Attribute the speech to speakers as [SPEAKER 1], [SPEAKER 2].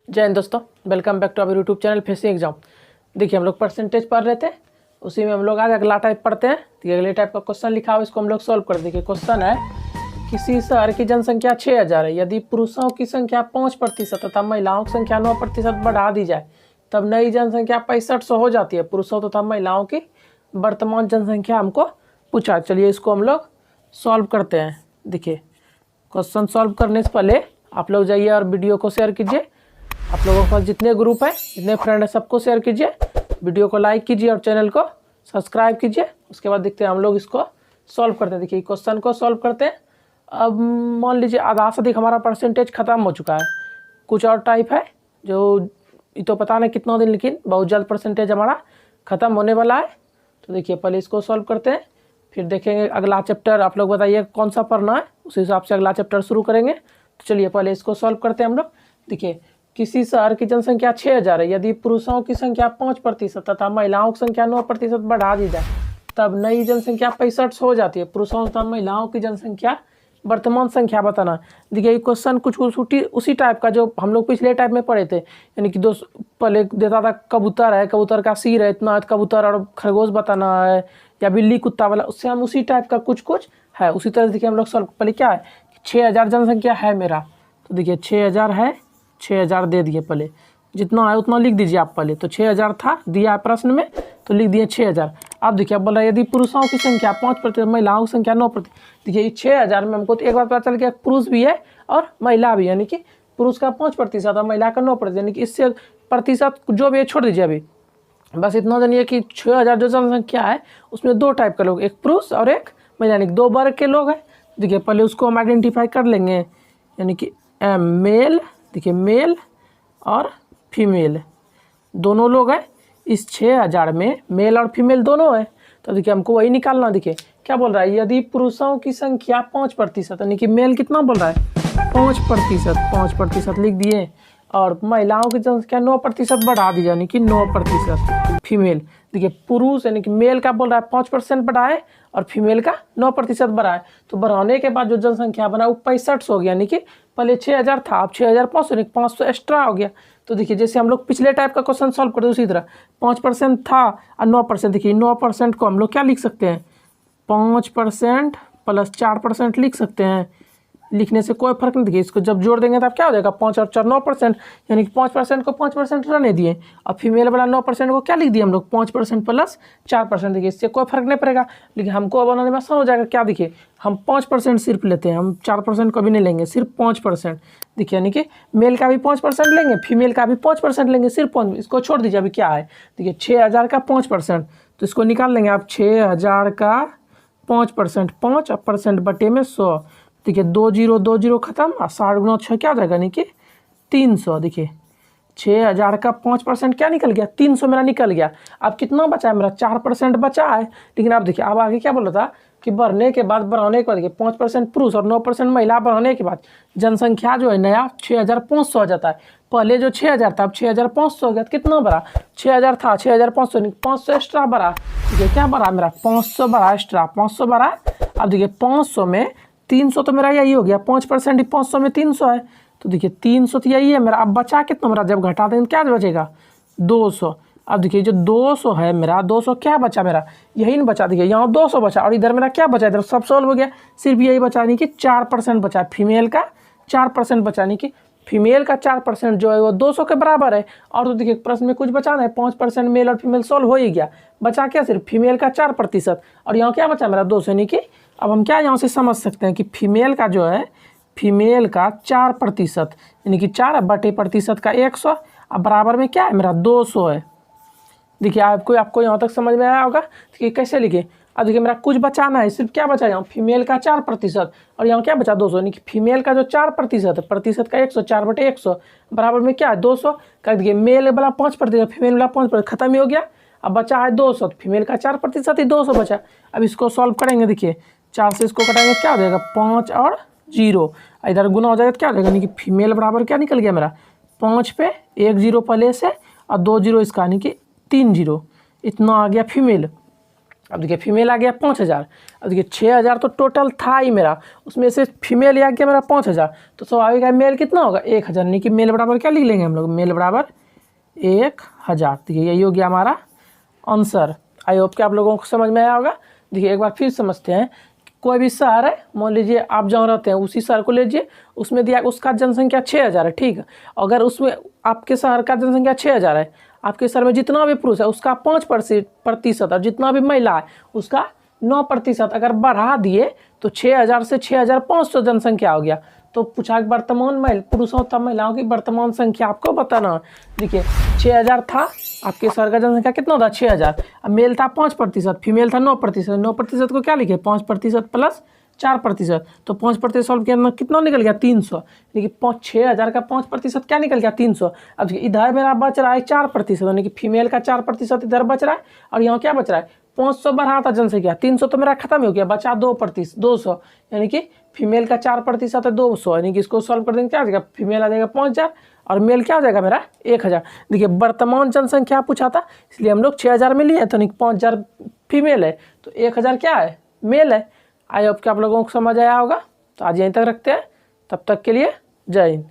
[SPEAKER 1] जय हिंद दोस्तों, welcome back to our YouTube channel Facing Exam. देखिए हम लोग परसेंटेज पढ़ रहे थे, उसी में हम लोग आज अगला टाइप पढ़ते हैं। तो अगले टाइप का क्वेश्चन लिखा हुआ, इसको हम लोग सॉल्व कर देंगे। क्वेश्चन है, किसी शहर की जनसंख्या 6000 है, यदि पुरुषों की संख्या 5% तथा महिलाओं की संख्या 9% बढ़ा दी जाए तब नई जनसंख्या 6500 हो जाती है। पुरुषों तथा महिलाओं की वर्तमान जनसंख्या हमको पूछा। चलिए इसको हम लोग सॉल्व करते हैं। देखिए क्वेश्चन सॉल्व करने से पहले आप लोग जाइए और वीडियो को शेयर कीजिए। आप लोगों के पास जितने ग्रुप हैं, जितने फ्रेंड हैं, सबको शेयर कीजिए, वीडियो को लाइक कीजिए और चैनल को सब्सक्राइब कीजिए। उसके बाद देखते हैं हम लोग इसको सॉल्व करते हैं। देखिए क्वेश्चन को सॉल्व करते हैं। अब मान लीजिए आधा से अधिक हमारा परसेंटेज खत्म हो चुका है। कुछ और टाइप है जो ये तो पता नहीं कितना दिन, लेकिन बहुत जल्द परसेंटेज हमारा ख़त्म होने वाला है। तो देखिए पहले इसको सॉल्व करते हैं, फिर देखेंगे अगला चैप्टर। आप लोग बताइए कौन सा पढ़ना है, उस हिसाब से अगला चैप्टर शुरू करेंगे। तो चलिए पहले इसको सॉल्व करते हैं हम लोग। देखिए किसी शहर की जनसंख्या 6000 है, यदि पुरुषों की संख्या 5% तथा महिलाओं की संख्या 9% बढ़ा दी जाए तब नई जनसंख्या 6500 हो जाती है। पुरुषों तथा महिलाओं की जनसंख्या वर्तमान संख्या बताना। देखिए ये क्वेश्चन कुछ उसी टाइप का जो हम लोग पिछले टाइप में पढ़े थे, यानी कि पहले देता था कबूतर है, कबूतर का सिर है इतना, कबूतर और खरगोश बताना है, या बिल्ली कुत्ता वाला, उससे हम उसी टाइप का कुछ है। उसी तरह देखिए हम लोग सॉल्व पहले क्या है, 6000 जनसंख्या है मेरा। तो देखिए 6000 है, 6000 दे दिए, पहले जितना है उतना लिख दीजिए आप। पहले तो 6000 था, दिया है प्रश्न में, तो लिख दिए 6000। अब देखिए अब बोल रहा है यदि पुरुषों की संख्या 5%, महिलाओं की संख्या 9%। देखिए 6000 में हमको तो एक बार पता चल गया पुरुष भी है और महिला भी, यानी कि पुरुष का 5% और महिला का 9%, यानी कि इससे प्रतिशत जो भी है छोड़ दीजिए अभी। बस इतना जानिए कि 6000 जो जनसंख्या है उसमें दो टाइप के लोग, एक पुरुष और एक महिला, यानी कि दो वर्ग के लोग हैं। देखिए पहले उसको हम आइडेंटिफाई कर लेंगे, यानी कि मेल, देखिए मेल और फीमेल दोनों लोग हैं। इस 6000 में मेल और फीमेल दोनों है, तो देखिए हमको वही निकालना। देखिए क्या बोल रहा है, यदि पुरुषों की संख्या 5%, यानी कि मेल कितना बोल रहा है 5% लिख दिए, और महिलाओं की जनसंख्या 9% बढ़ा दी, यानी कि 9% फीमेल। देखिए पुरुष यानी कि मेल का बोल रहा है 5% बढ़ाए और फीमेल का 9% बढ़ाए, तो बढ़ाने के बाद जो जनसंख्या बना वो 6500 हो गया, यानी कि पहले 6000 था, अब 6500, 500 एक्स्ट्रा हो गया। तो देखिए जैसे हम लोग पिछले टाइप का क्वेश्चन सॉल्व करते उसी तरह 5% था और 9%। देखिए 9% को हम लोग क्या लिख सकते हैं, 5% प्लस 4% लिख सकते हैं। लिखने से कोई फर्क नहीं। देखिए इसको जब जोड़ देंगे तब क्या हो जाएगा, 5 और 4 9%, यानी कि 5% को 5% रहने दिए और फीमेल वाला 9% को क्या लिख दिए हम लोग 5% प्लस 4%। देखिए इससे कोई फर्क नहीं पड़ेगा, लेकिन हमको बनाने में आसान हो जाएगा। क्या देखिए हम 5% सिर्फ लेते हैं, हम 4% को भी नहीं लेंगे, सिर्फ 5%। देखिए यानी कि मेल का भी 5% लेंगे, फीमेल का भी 5% लेंगे, सिर्फ 5। इसको छोड़ दीजिए अभी क्या है। देखिए 6000 का 5%, तो इसको निकाल लेंगे आप। 6000 का 5%, 5% बटे में 100। देखिए 2 0 खत्म, और 60 गुना 6 क्या हो जाएगा, यानी कि 300। देखिए 6000 का 5% क्या निकल गया, 300 मेरा निकल गया। अब कितना बचा है मेरा, 4% बचा है। लेकिन अब देखिए अब आगे क्या बोल रहा था कि बढ़ने के बाद, बढ़ाने के बाद, देखिए 5% पुरुष और 9% महिला बढ़ाने के बाद जनसंख्या जो है नया 6500 हो जाता है। पहले जो 6000 था अब 6500 हो गया। तो कितना बढ़ा, 6000 था 6500, 500 एक्स्ट्रा बढ़ा। देखिए क्या बढ़ा मेरा, 500 बढ़ा एक्स्ट्रा, 500 बढ़ा। अब देखिए 500 में 300 तो मेरा यही हो गया, 5% 500 में 300 है, तो देखिए 300 तो यही है मेरा। अब बचा कितना मेरा, जब घटा देंगे क्या बचेगा, 200। अब देखिए जो 200 है मेरा, 200 क्या बचा मेरा, यही नहीं बचा। देखिए यहाँ 200 बचा और इधर मेरा क्या बचा, इधर सब सॉल्व हो गया, सिर्फ यही बचा, नहीं कि 4% बचा, फीमेल का 4% बचा, नहीं कि फीमेल का 4% जो है वो 200 के बराबर है। और तो देखिए प्रश्न में कुछ बचा नहीं, 5% मेल और फीमेल सॉल्व हो ही गया, बचा क्या सिर्फ फीमेल का 4%। और यहाँ क्या बचा मेरा 200, यानी कि अब हम क्या यहाँ से समझ सकते हैं कि फीमेल का जो है, फीमेल का 4%, यानी कि 4 बटे प्रतिशत का 100, अब बराबर में क्या है मेरा 200 है। देखिए आपको यहाँ तक समझ में आया होगा कि कैसे लिखे। अब देखिए मेरा कुछ बचाना है, सिर्फ क्या बचा यहाँ फीमेल का 4% और यहाँ क्या बचा 200, यानी कि फीमेल का जो 4% है, प्रतिशत का 100, 4 बटे 100 बराबर में क्या है 200। कर देखिए मेल वाला 5%, फीमेल वाला 5%, खत्म ही हो गया। अब बचा है 200, फीमेल का 4% ही 200 बचा। अब इसको सॉल्व करेंगे, देखिए 4 से इसको कटाएंगे क्या हो जाएगा, 5 और 0, इधर गुना हो जाएगा तो क्या हो जाएगा, यानी कि फीमेल बराबर क्या निकल गया मेरा, 5 पे 1 0 पहले से और 2 0 इसका, यानी कि 3 0, इतना आ गया फीमेल। अब देखिए फीमेल आ गया 5000। अब देखिए 6000 तो टोटल था ही मेरा, उसमें से फीमेल आ गया मेरा 5000, तो स्वाभाविक है मेल कितना होगा 1000, यानी कि मेल बराबर क्या लिख लेंगे हम लोग, मेल बराबर 1000। देखिए यही हो गया हमारा आंसर। आई होप कि आप लोगों को समझ में आया होगा। देखिए एक बार फिर समझते हैं। कोई भी शहर है, मान लीजिए आप जहाँ रहते हैं उसी शहर को लीजिए, उसमें दिया उसका जनसंख्या 6000 है, ठीक है। अगर उसमें आपके शहर का जनसंख्या 6000 है, आपके शहर में जितना भी पुरुष है उसका 5% और जितना भी महिला है उसका 9% अगर बढ़ा दिए तो 6000 से 6500 जनसंख्या हो गया। तो पूछा वर्तमान पुरुषों तथा महिलाओं की वर्तमान संख्या आपको बताना। देखिए 6000 था, आपके शहर का जनसंख्या कितना था 6000, अब मेल था 5%, फीमेल था 9%। 9% को क्या लिखे 5% प्लस 4%, तो 5% सॉल्व किया ना कितना निकल गया 300। देखिए 6000 का 5% क्या निकल गया 300। अब देखिए इधर मेरा बच रहा है 4%, यानी कि फीमेल का 4% इधर बच रहा है, और यहाँ क्या बच रहा है 500 बढ़ा था जनसंख्या, 300 तो मेरा खत्म हो गया, बचा 200, यानी कि फीमेल का 4% है 200, यानी कि इसको सॉल्व कर देंगे क्या आ जाएगा, फीमेल आ जाएगा 5000 और मेल क्या हो जाएगा मेरा 1000। देखिए वर्तमान जनसंख्या पूछा था, इसलिए हम लोग 6000 में लिए, तो 5000 फीमेल है, तो 1000 क्या है मेल है। आई होप कि आप लोगों को समझ आया होगा। तो आज यहीं तक रखते हैं, तब तक के लिए जय हिंद।